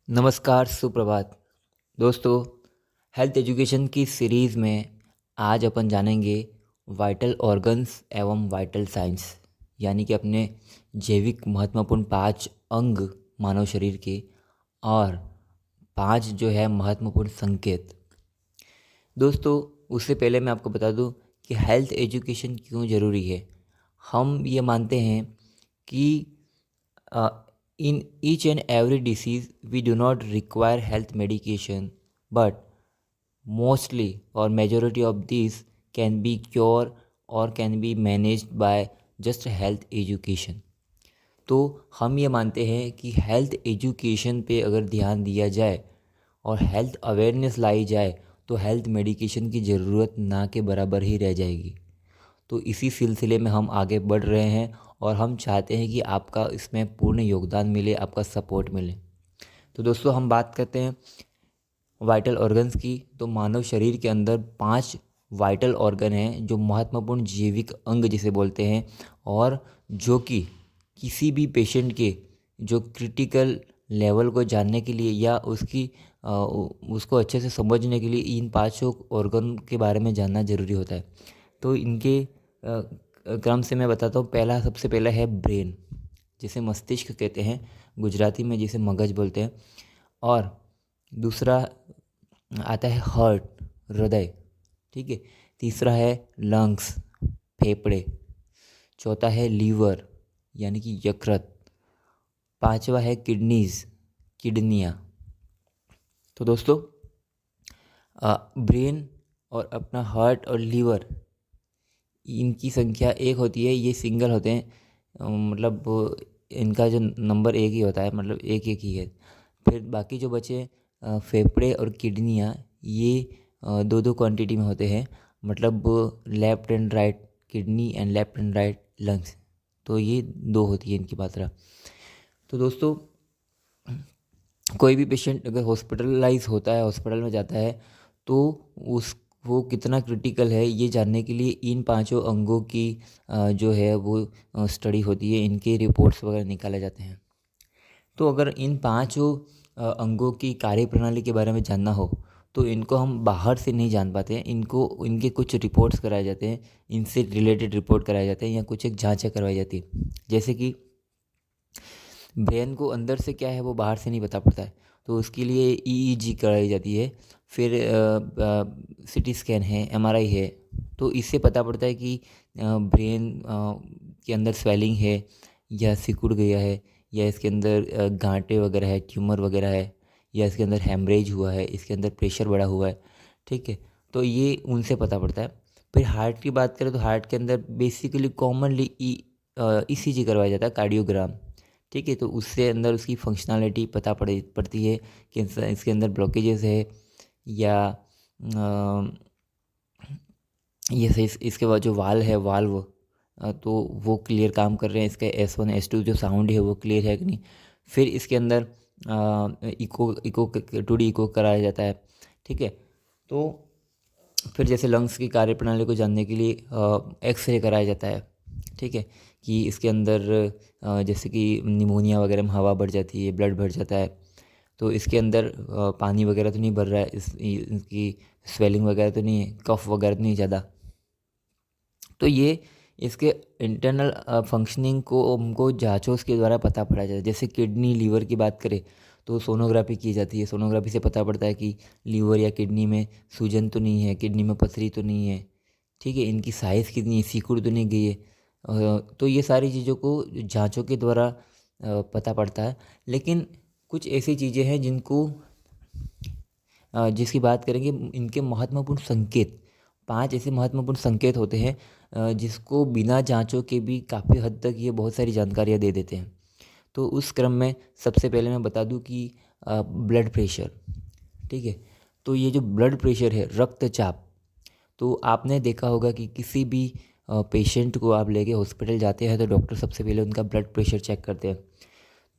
नमस्कार, सुप्रभात दोस्तों। हेल्थ एजुकेशन की सीरीज़ में आज अपन जानेंगे वाइटल ऑर्गन्स एवं वाइटल साइंस, यानी कि अपने जैविक महत्वपूर्ण 5 अंग मानव शरीर के और 5 जो है महत्वपूर्ण संकेत। दोस्तों, उससे पहले मैं आपको बता दूं कि हेल्थ एजुकेशन क्यों ज़रूरी है। हम ये मानते हैं कि in each and every disease we do not require health medication, but mostly or majority of these can be cured or can be managed by just health education। तो हम ये मानते हैं कि हेल्थ एजुकेशन पे अगर ध्यान दिया जाए और हेल्थ अवेयरनेस लाई जाए तो हेल्थ मेडिकेशन की ज़रूरत ना के बराबर ही रह जाएगी। तो इसी सिलसिले में हम आगे बढ़ रहे हैं और हम चाहते हैं कि आपका इसमें पूर्ण योगदान मिले, आपका सपोर्ट मिले। तो दोस्तों, हम बात करते हैं वाइटल ऑर्गन्स की। तो मानव शरीर के अंदर 5 वाइटल ऑर्गन हैं जो महत्वपूर्ण जैविक अंग जिसे बोलते हैं, और जो कि किसी भी पेशेंट के जो क्रिटिकल लेवल को जानने के लिए या उसको अच्छे से समझने के लिए इन पांचों ऑर्गन के बारे में जानना ज़रूरी होता है। तो इनके क्रम से मैं बताता हूँ। सबसे पहला है ब्रेन, जिसे मस्तिष्क कहते हैं, गुजराती में जिसे मगज बोलते हैं। और दूसरा आता है हार्ट, हृदय, ठीक है। तीसरा है लंग्स, फेफड़े। चौथा है लीवर, यानी कि यकृत। पांचवा है किडनीज, किडनियाँ। तो दोस्तों, ब्रेन और अपना हार्ट और लीवर, इनकी संख्या एक होती है, ये सिंगल होते हैं। मतलब इनका जो नंबर एक ही होता है, मतलब एक एक ही है। फिर बाकी जो बचे फेफड़े और किडनियाँ, ये दो दो क्वांटिटी में होते हैं, मतलब left and right kidney and left and right lungs. तो ये दो होती है इनकी मात्रा। तो दोस्तों, कोई भी पेशेंट अगर हॉस्पिटलाइज होता है, हॉस्पिटल में जाता है, तो उस वो कितना क्रिटिकल है ये जानने के लिए इन पांचों अंगों की जो है वो स्टडी होती है, इनके रिपोर्ट्स वगैरह निकाले जाते हैं। तो अगर इन पांचों अंगों की कार्यप्रणाली के बारे में जानना हो तो इनको हम बाहर से नहीं जान पाते हैं। इनको इनके कुछ रिपोर्ट्स कराए जाते हैं, इनसे रिलेटेड रिपोर्ट कराए जाते हैं या कुछ एक जाँचें करवाई जाती है। जैसे कि ब्रेन को अंदर से क्या है वो बाहर से नहीं बता पड़ता है, तो उसके लिए ईईजी कराई जाती है। फिर सीटी स्कैन है, एमआरआई है। तो इससे पता पड़ता है कि ब्रेन के अंदर स्वेलिंग है या सिकुड़ गया है, या इसके अंदर गांठें वगैरह है, ट्यूमर वगैरह है, या इसके अंदर हेमरेज हुआ है, इसके अंदर प्रेशर बढ़ा हुआ है, ठीक है। तो ये उनसे पता पड़ता है। फिर हार्ट की बात करें तो हार्ट के अंदर बेसिकली कॉमनली ईसीजी करवाया जाता है, कार्डियोग्राम, ठीक है। तो उससे अंदर उसकी फंक्शनैलिटी पड़ती है कि इसके अंदर ब्लॉकेजेस है या ये सही। इसके बाद जो वाल है, वाल्व, तो वो क्लियर काम कर रहे हैं, इसके S1 S2 जो साउंड है वो क्लियर है कि नहीं। फिर इसके अंदर इको इको 2D इको कराया जाता है, ठीक है। तो फिर जैसे लंग्स की कार्यप्रणाली को जानने के लिए एक्सरे कराया जाता है, ठीक है, कि इसके अंदर जैसे कि निमोनिया वगैरह में हवा बढ़ जाती है, ब्लड बढ़ जाता है, तो इसके अंदर पानी वगैरह तो नहीं भर रहा है, इसकी स्वेलिंग वगैरह तो नहीं है, कफ वगैरह तो नहीं ज़्यादा। तो ये इसके इंटरनल फंक्शनिंग को हमको जांचों के द्वारा पता पड़ा जाता है। जैसे किडनी लीवर की बात करें तो सोनोग्राफी की जाती है। सोनोग्राफी से पता पड़ता है कि लीवर या किडनी में सूजन तो नहीं है, किडनी में पथरी तो नहीं है, ठीक है, इनकी साइज़ कितनी है, सिकुड़ तो नहीं गई है। तो ये सारी चीज़ों को जांचों के द्वारा पता पड़ता है। लेकिन कुछ ऐसी चीज़ें हैं जिसकी बात करेंगे, इनके महत्वपूर्ण संकेत, 5 ऐसे महत्वपूर्ण संकेत होते हैं जिसको बिना जांचों के भी काफ़ी हद तक ये बहुत सारी जानकारियाँ दे देते हैं। तो उस क्रम में सबसे पहले मैं बता दूं कि ब्लड प्रेशर, ठीक है। तो ये जो ब्लड प्रेशर है, रक्तचाप, तो आपने देखा होगा कि किसी भी पेशेंट को आप लेके हॉस्पिटल जाते हैं तो डॉक्टर सबसे पहले उनका ब्लड प्रेशर चेक करते हैं।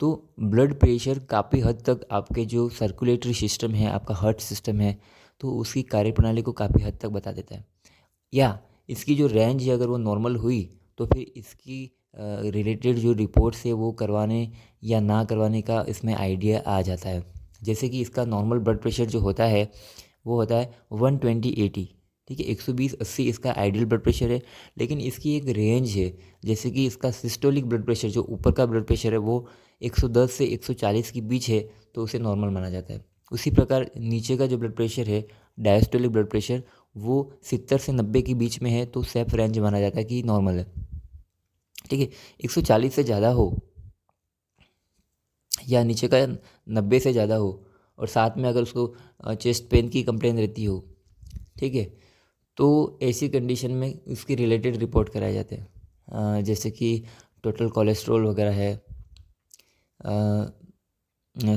तो ब्लड प्रेशर काफ़ी हद तक आपके जो सर्कुलेटरी सिस्टम है, आपका हार्ट सिस्टम है, तो उसकी कार्यप्रणाली को काफ़ी हद तक बता देता है। या इसकी जो रेंज है अगर वो नॉर्मल हुई तो फिर इसकी रिलेटेड जो रिपोर्ट्स है वो करवाने या ना करवाने का इसमें आइडिया आ जाता है। जैसे कि इसका नॉर्मल ब्लड प्रेशर जो होता है वो होता है 120/80, ठीक है। 120/80 इसका आइडियल ब्लड प्रेशर है, लेकिन इसकी एक रेंज है। जैसे कि इसका सिस्टोलिक ब्लड प्रेशर जो ऊपर का ब्लड प्रेशर है वो 110 से 140 के बीच है, तो उसे नॉर्मल माना जाता है। उसी प्रकार नीचे का जो ब्लड प्रेशर है, डायस्टोलिक ब्लड प्रेशर, वो 70 से 90 के बीच में है, तो सेफ रेंज माना जाता है कि नॉर्मल है, ठीक है। 140 से ज़्यादा हो या नीचे का 90 से ज़्यादा हो, और साथ में अगर उसको चेस्ट पेन की कंप्लेन रहती हो, ठीक है, तो ऐसी कंडीशन में उसके रिलेटेड रिपोर्ट कराए जाते हैं। जैसे कि टोटल कोलेस्ट्रॉल वगैरह है,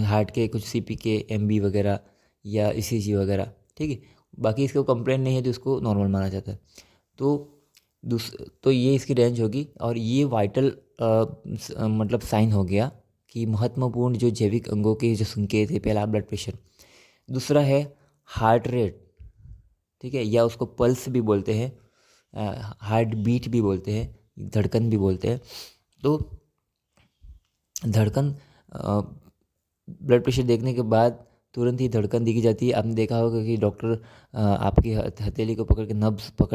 हार्ट के कुछ सीपी के एमबी वगैरह या ईसीजी वगैरह, ठीक है। बाकी इसको कंप्लेन नहीं है तो इसको नॉर्मल माना जाता है। तो तो ये इसकी रेंज होगी, और ये वाइटल मतलब साइन हो गया कि महत्वपूर्ण जो जैविक अंगों के जो संकेत है। पहला ब्लड प्रेशर, दूसरा है हार्ट रेट, ठीक है, या उसको पल्स भी बोलते हैं, हार्ट बीट भी बोलते हैं, धड़कन भी बोलते हैं। तो धड़कन, ब्लड प्रेशर देखने के बाद तुरंत ही धड़कन दिखी जाती है। आपने देखा होगा कि डॉक्टर आपकी हथेली को पकड़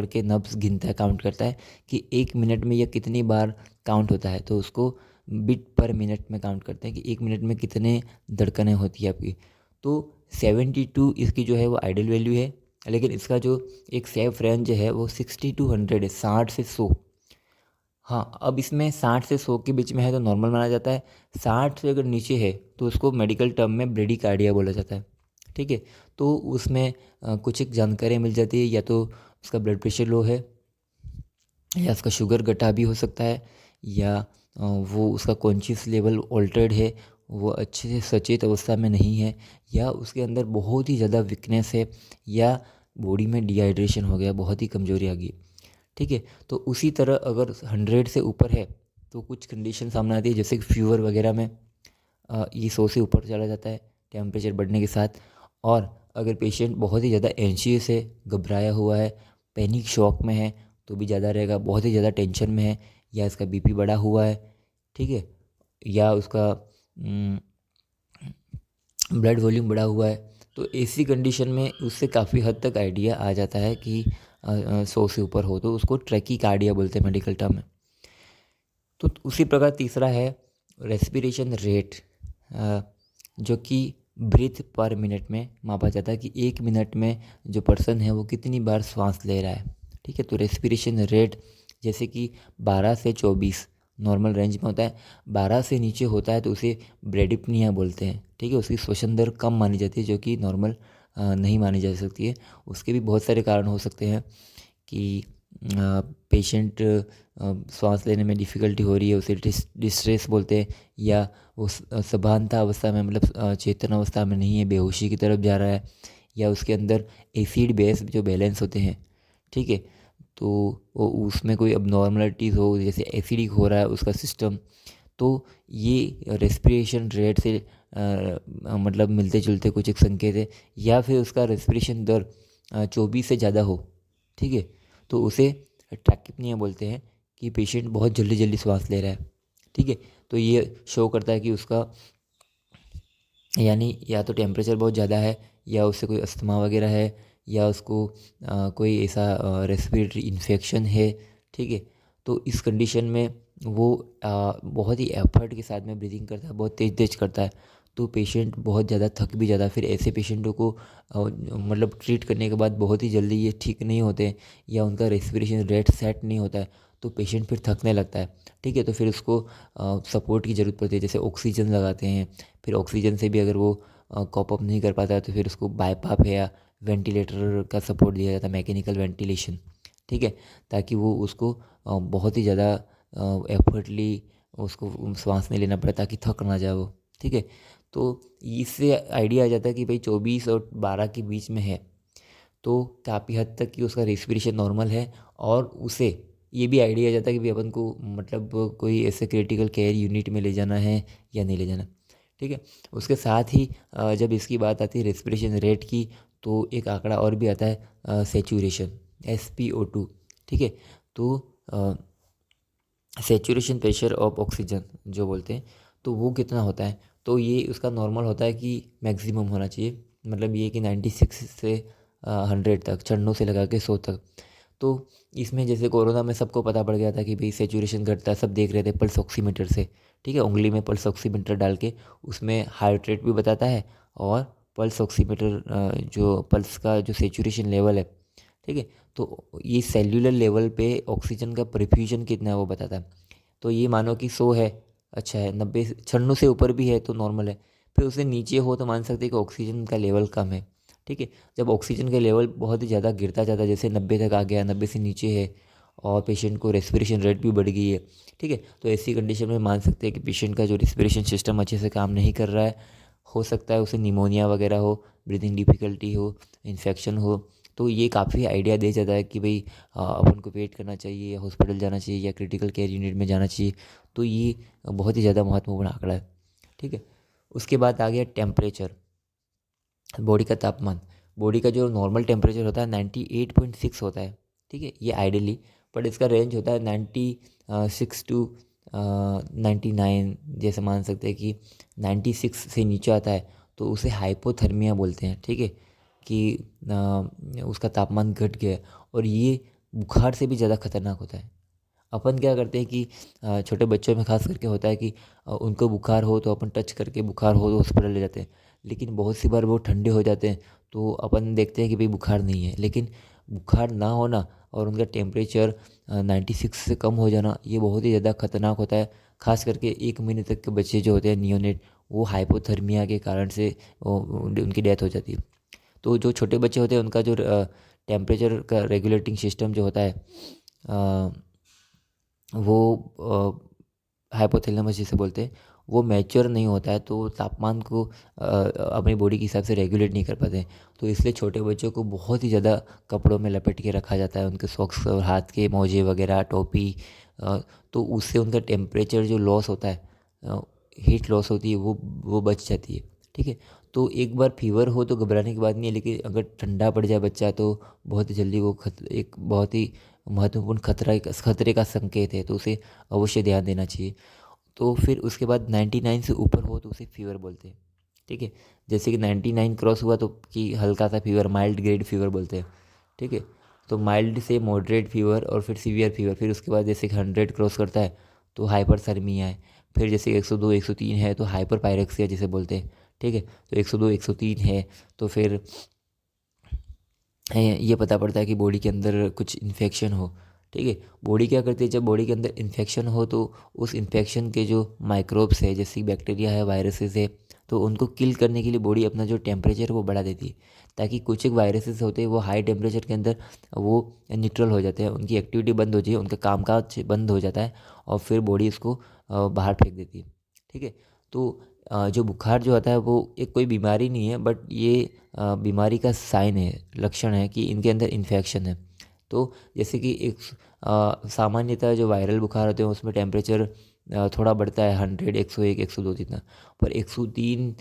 के नब्स गिनता है, काउंट करता है कि 1 मिनट में यह कितनी बार काउंट होता है, तो उसको बिट पर मिनट में काउंट करते हैं कि 1 मिनट में कितने धड़कनें होती है आपकी। तो 72 इसकी जो है वो आइडियल वैल्यू है, लेकिन इसका जो एक सेफ रेंज है वो 60 to 100 है, 60 से 100। हाँ, अब इसमें 60 से 100 के बीच में है तो नॉर्मल माना जाता है। 60 से अगर नीचे है तो उसको मेडिकल टर्म में ब्रेडिकार्डिया बोला जाता है, ठीक है। तो उसमें कुछ एक जानकारी मिल जाती है, या तो उसका ब्लड प्रेशर लो है, या उसका शुगर घटा भी हो सकता है, या वो उसका कॉन्शियस लेवल ऑल्टर्ड है, वो अच्छे से सचेत अवस्था में नहीं है, या उसके अंदर बहुत ही ज़्यादा वीकनेस है, या बॉडी में डिहाइड्रेशन हो गया, बहुत ही कमज़ोरी आ गई, ठीक है। तो उसी तरह अगर 100 से ऊपर है तो कुछ कंडीशन सामने आती है, जैसे कि फीवर वगैरह में ये 100 से ऊपर चला जाता है टेम्परेचर बढ़ने के साथ। और अगर पेशेंट बहुत ही ज़्यादा एंशियस है, घबराया हुआ है, पैनिक शॉक में है, तो भी ज़्यादा रहेगा। बहुत ही ज़्यादा टेंशन में है, या इसका बीपी बढ़ा हुआ है, ठीक है, या उसका ब्लड वॉल्यूम बढ़ा हुआ है, तो ऐसी कंडीशन में उससे काफ़ी हद तक आइडिया आ जाता है कि 100 से ऊपर हो, तो उसको ट्रैकीकार्डिया बोलते हैं मेडिकल टर्म में। तो उसी प्रकार तीसरा है रेस्पिरेशन रेट, जो कि ब्रीथ पर मिनट में मापा जाता है कि 1 मिनट में जो पर्सन है वो कितनी बार सांस ले रहा है, ठीक है। तो रेस्पिरेशन रेट जैसे कि 12 से 24 नॉर्मल रेंज में होता है। 12 से नीचे होता है तो उसे ब्रेडिप्निया बोलते हैं, ठीक है। उसकी श्वसन दर कम मानी जाती है, जो कि नॉर्मल नहीं मानी जा सकती है। उसके भी बहुत सारे कारण हो सकते हैं कि पेशेंट सांस लेने में डिफ़िकल्टी हो रही है, उसे डिस्ट्रेस बोलते हैं, या वो सभानता अवस्था में, मतलब चेतन अवस्था में नहीं है, बेहोशी की तरफ जा रहा है, या उसके अंदर एसिड बेस जो बैलेंस होते हैं, ठीक है, तो वो उसमें कोई अबनॉर्मलिटीज़ हो, जैसे एसिडिक हो रहा है उसका सिस्टम, तो ये रेस्पिरेशन रेट से मतलब मिलते जुलते कुछ एक संकेत है। या फिर उसका रेस्पिरेशन दर 24 से ज़्यादा हो, ठीक है, तो उसे ट्रैकिपनिया बोलते हैं कि पेशेंट बहुत जल्दी जल्दी सांस ले रहा है, ठीक है। तो ये शो करता है कि उसका यानी या तो टेम्परेचर बहुत ज़्यादा है, या उससे कोई अस्थमा वगैरह है, या उसको कोई ऐसा रेस्पिरेटरी इन्फेक्शन है, ठीक है। तो इस कंडीशन में वो बहुत ही एफर्ट के साथ में ब्रीदिंग करता है, बहुत तेज़ तेज़ करता है, तो पेशेंट बहुत ज़्यादा थक भी जाता है। फिर ऐसे पेशेंटों को मतलब ट्रीट करने के बाद बहुत ही जल्दी ये ठीक नहीं होते हैं, या उनका रेस्पिरेशन रेट सेट नहीं होता है, तो पेशेंट फिर थकने लगता है, ठीक है। तो फिर उसको सपोर्ट की ज़रूरत पड़ती है, जैसे ऑक्सीजन लगाते हैं। फिर ऑक्सीजन से भी अगर वो कॉप अप नहीं कर पाता है तो फिर उसको बाईपाप है या वेंटिलेटर का सपोर्ट दिया जाता है, मैकेनिकल वेंटिलेशन, ठीक है, ताकि वो उसको बहुत ही ज़्यादा एफर्टली उसको सांस नहीं लेना पड़े, ताकि थक ना जाए वो, ठीक है। तो इससे आइडिया आ जाता है कि भाई 24 और 12 के बीच में है, तो काफ़ी हद तक कि उसका रेस्पिरेशन नॉर्मल है, और उसे ये भी आइडिया आ जाता है कि भाई अपन को मतलब कोई ऐसे क्रिटिकल केयर यूनिट में ले जाना है या नहीं ले जाना, ठीक है। उसके साथ ही जब इसकी बात आती है रेस्पिरेशन रेट की, तो एक आंकड़ा और भी आता है सेचुरेशन, SpO2, ठीक है। तो सेचुरेशन प्रेशर ऑफ ऑक्सीजन जो बोलते हैं, तो वो कितना होता है, तो ये उसका नॉर्मल होता है कि मैक्सिमम होना चाहिए, मतलब ये कि 96 से 100 तक, 96 से लगा के 100 तक। तो इसमें जैसे कोरोना में सबको पता पड़ गया था कि भाई सेचुरेशन घटता है, सब देख रहे थे पल्स ऑक्सीमीटर से, ठीक है, उंगली में पल्स ऑक्सीमीटर डाल के उसमें हार्ट रेट भी बताता है और पल्स ऑक्सीमीटर जो पल्स का जो सेचुरेशन लेवल है, ठीक है, तो ये सेल्यूलर लेवल पे ऑक्सीजन का परफ्यूजन कितना है वो बताता है। तो ये मानो कि 100 है, अच्छा है, 90 96 से ऊपर भी है तो नॉर्मल है, फिर उससे नीचे हो तो मान सकते हैं कि ऑक्सीजन का लेवल कम है, ठीक है। जब ऑक्सीजन का लेवल बहुत ही ज़्यादा गिरता जाता है, जैसे 90 तक आ गया, 90 से नीचे है और पेशेंट को रेस्पिरेशन रेट भी बढ़ गई है, ठीक है, तो ऐसी कंडीशन में मान सकते हैं कि पेशेंट का जो रेस्पिरेशन सिस्टम अच्छे से काम नहीं कर रहा है, हो सकता है उसे निमोनिया वगैरह हो, ब्रीदिंग डिफ़िकल्टी हो, इन्फेक्शन हो। तो ये काफ़ी आइडिया दे जाता है कि भाई अपन को वेट करना चाहिए या हॉस्पिटल जाना चाहिए या क्रिटिकल केयर यूनिट में जाना चाहिए। तो ये बहुत ही ज़्यादा महत्वपूर्ण आंकड़ा है, ठीक है। उसके बाद आ गया टेम्परेचर, बॉडी का तापमान। बॉडी का जो नॉर्मल टेम्परेचर होता है 98.6 होता है, ठीक है, ये आइडियली, बट इसका रेंज होता है 96 टू 99, जैसे मान सकते हैं कि 96 से नीचे आता है तो उसे हाइपोथर्मिया बोलते हैं, ठीक है, कि उसका तापमान घट गया है। और ये बुखार से भी ज़्यादा खतरनाक होता है। अपन क्या करते हैं कि छोटे बच्चों में खास करके होता है कि उनको बुखार हो तो अपन टच करके, बुखार हो तो हॉस्पिटल ले जाते हैं, लेकिन बहुत सी बार वो ठंडे हो जाते हैं तो अपन देखते हैं कि भाई बुखार नहीं है, लेकिन बुखार ना होना और उनका टेम्परेचर 96 से कम हो जाना ये बहुत ही ज़्यादा खतरनाक होता है। खास करके 1 महीने तक के बच्चे जो होते हैं नियोनेट, वो हाइपोथर्मिया के कारण से उनकी डेथ हो जाती है। तो जो छोटे बच्चे होते हैं उनका जो टेम्परेचर का रेगुलेटिंग सिस्टम जो होता है वो हाइपोथैलेमस जिसे बोलते हैं, वो मैच्योर नहीं होता है, तो तापमान को अपनी बॉडी के हिसाब से रेगुलेट नहीं कर पाते हैं। तो इसलिए छोटे बच्चों को बहुत ही ज़्यादा कपड़ों में लपेट के रखा जाता है, उनके सॉक्स और हाथ के मोजे वगैरह, टोपी, तो उससे उनका टेम्परेचर जो लॉस होता है, हीट लॉस होती है, वो बच जाती है, ठीक है। तो एक बार फीवर हो तो घबराने की बात नहीं है, लेकिन अगर ठंडा पड़ जाए बच्चा तो बहुत जल्दी वो एक बहुत ही महत्वपूर्ण खतरे का संकेत है, तो उसे अवश्य ध्यान देना चाहिए। तो फिर उसके बाद 99 से ऊपर हो तो उसे फीवर बोलते हैं, ठीक है। जैसे कि 99 क्रॉस हुआ तो कि हल्का सा फीवर, माइल्ड ग्रेड फीवर बोलते हैं, ठीक है। तो माइल्ड से मॉडरेट फीवर और फिर सीवियर फीवर, फिर उसके बाद जैसे कि 100 क्रॉस करता है तो हाइपरथर्मिया है, फिर जैसे 102 103 है तो हाइपर पायरेक्सिया जिसे बोलते हैं, ठीक है। तो 102 103 है तो फिर ये पता पड़ता है कि बॉडी के अंदर कुछ इन्फेक्शन हो, ठीक है। बॉडी क्या करती है, जब बॉडी के अंदर इन्फेक्शन हो तो उस इन्फेक्शन के जो माइक्रोब्स है, जैसे बैक्टीरिया है, वायरसेस है, तो उनको किल करने के लिए बॉडी अपना जो टेम्परेचर है वो बढ़ा देती है, ताकि कुछ एक वायरसेस होते हैं वो हाई टेम्परेचर के अंदर वो न्यूट्रल हो जाते हैं, उनकी एक्टिविटी बंद हो जाती है, उनका कामकाज बंद हो जाता है और फिर बॉडी इसको बाहर फेंक देती है, ठीक है। तो जो बुखार जो आता है वो एक कोई बीमारी नहीं है, बट ये बीमारी का साइन है, लक्षण है कि इनके अंदर इन्फेक्शन है। तो जैसे कि एक सामान्यतः जो वायरल बुखार होते हैं उसमें टेम्परेचर थोड़ा बढ़ता है, 100 101 102 जितना, पर 103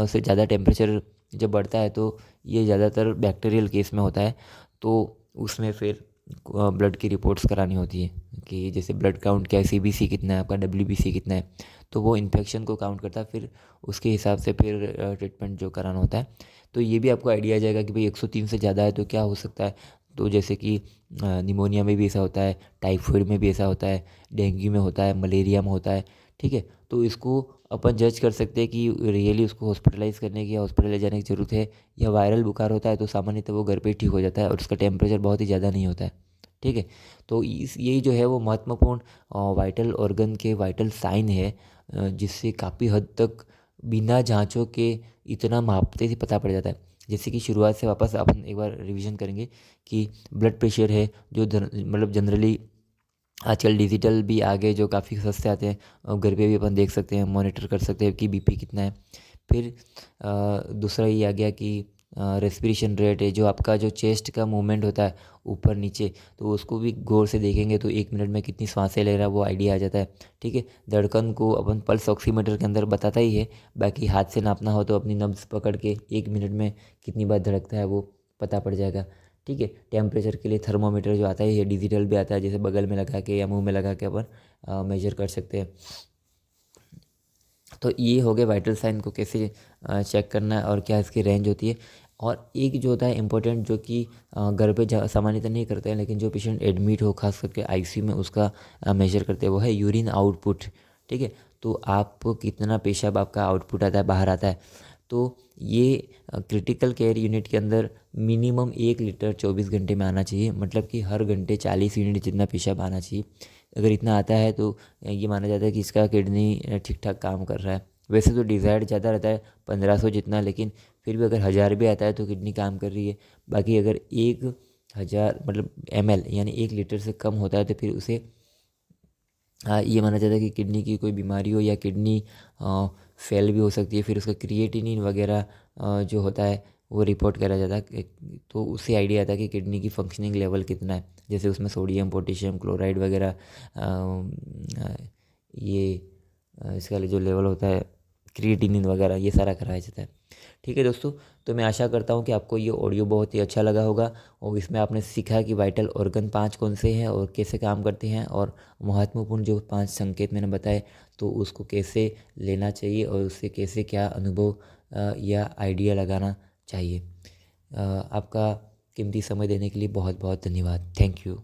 से ज़्यादा टेम्परेचर जब बढ़ता है तो ये ज़्यादातर बैक्टीरियल केस में होता है। तो उसमें फिर ब्लड की रिपोर्ट्स करानी होती है कि जैसे ब्लड काउंट क्या है, CBC कितना है आपका, WBC कितना है, तो वो इन्फेक्शन को काउंट करता है, फिर उसके हिसाब से फिर ट्रीटमेंट जो कराना होता है। तो ये भी आपको आइडिया आ जाएगा कि भाई 103 से ज़्यादा है तो क्या हो सकता है। तो जैसे कि निमोनिया में भी ऐसा होता है, टाइफाइड में भी ऐसा होता है, डेंगू में होता है, मलेरिया में होता है, ठीक है। तो इसको अपन जज कर सकते हैं कि रियली उसको हॉस्पिटलाइज करने की या हॉस्पिटल ले जाने की ज़रूरत है, या वायरल बुखार होता है तो सामान्यतः वो घर पे ही ठीक हो जाता है और उसका टेम्परेचर बहुत ही ज़्यादा नहीं होता है, ठीक है। तो इस यही जो है वो महत्वपूर्ण वाइटल ऑर्गन के वाइटल साइन है, जिससे काफ़ी हद तक बिना जांचों के इतना मापते ही पता पड़ जाता है। जैसे कि शुरुआत से वापस अपन एक बार रिवीजन करेंगे कि ब्लड प्रेशर है, जो मतलब जनरली आजकल डिजिटल भी आ गए जो काफ़ी सस्ते आते हैं, और घर पे भी अपन देख सकते हैं, मॉनिटर कर सकते हैं कि BP कितना है। फिर दूसरा ये आ गया कि रेस्पिरेशन रेट है, जो आपका जो चेस्ट का मूवमेंट होता है ऊपर नीचे, तो उसको भी गौर से देखेंगे तो 1 मिनट में कितनी सांसें ले रहा है वो आइडिया आ जाता है, ठीक है। धड़कन को अपन पल्स ऑक्सीमीटर के अंदर बताता ही है, बाकी हाथ से नापना हो तो अपनी नब्ज़ पकड़ के 1 मिनट में कितनी बार धड़कता है वो पता पड़ जाएगा, ठीक है। टेम्परेचर के लिए थर्मोमीटर जो आता है ये डिजिटल भी आता है, जैसे बगल में लगा के या मुंह में लगा के अपन मेजर कर सकते हैं। तो ये हो गया वाइटल साइन को कैसे चेक करना है और क्या इसकी रेंज होती है। और एक जो होता है इम्पोर्टेंट, जो कि घर पे सामान्यतः नहीं करते हैं, लेकिन जो पेशेंट एडमिट हो खास करके आईसीयू में उसका मेजर करते हैं, वो है यूरिन आउटपुट। ठीक है, तो आप कितना पेशाब आपका आउटपुट आता है, बाहर आता है। तो ये क्रिटिकल केयर यूनिट के अंदर मिनिमम 1 लीटर 24 घंटे में आना चाहिए, मतलब कि हर घंटे 40 यूनिट जितना पेशाब आना चाहिए। अगर इतना आता है तो ये माना जाता है कि इसका किडनी ठीक ठाक काम कर रहा है। वैसे तो डिज़ायर्ड ज़्यादा रहता है 1500 जितना, लेकिन फिर भी अगर 1000 भी आता है तो किडनी काम कर रही है। बाकी अगर 1000 मतलब ml यानी 1 लीटर से कम होता है तो फिर उसे ये माना जाता है कि किडनी की कोई बीमारी हो, या किडनी फेल भी हो सकती है। फिर उसका क्रिएटिनिन वगैरह जो होता है वो रिपोर्ट करा जाता है। तो उससे आइडिया आता है कि किडनी की फंक्शनिंग लेवल कितना है, जैसे उसमें सोडियम पोटेशियम क्लोराइड वगैरह ये इसका जो लेवल होता है, क्रिएटिनिन वगैरह, ये सारा कराया जाता है। ठीक है दोस्तों, तो मैं आशा करता हूँ कि आपको ये ऑडियो बहुत ही अच्छा लगा होगा, और इसमें आपने सीखा कि वाइटल ऑर्गन 5 कौन से हैं और कैसे काम करते हैं, और महत्वपूर्ण जो 5 संकेत मैंने बताए तो उसको कैसे लेना चाहिए और उससे कैसे क्या अनुभव या आइडिया लगाना चाहिए। आपका कीमती समय देने के लिए बहुत बहुत धन्यवाद। Thank you.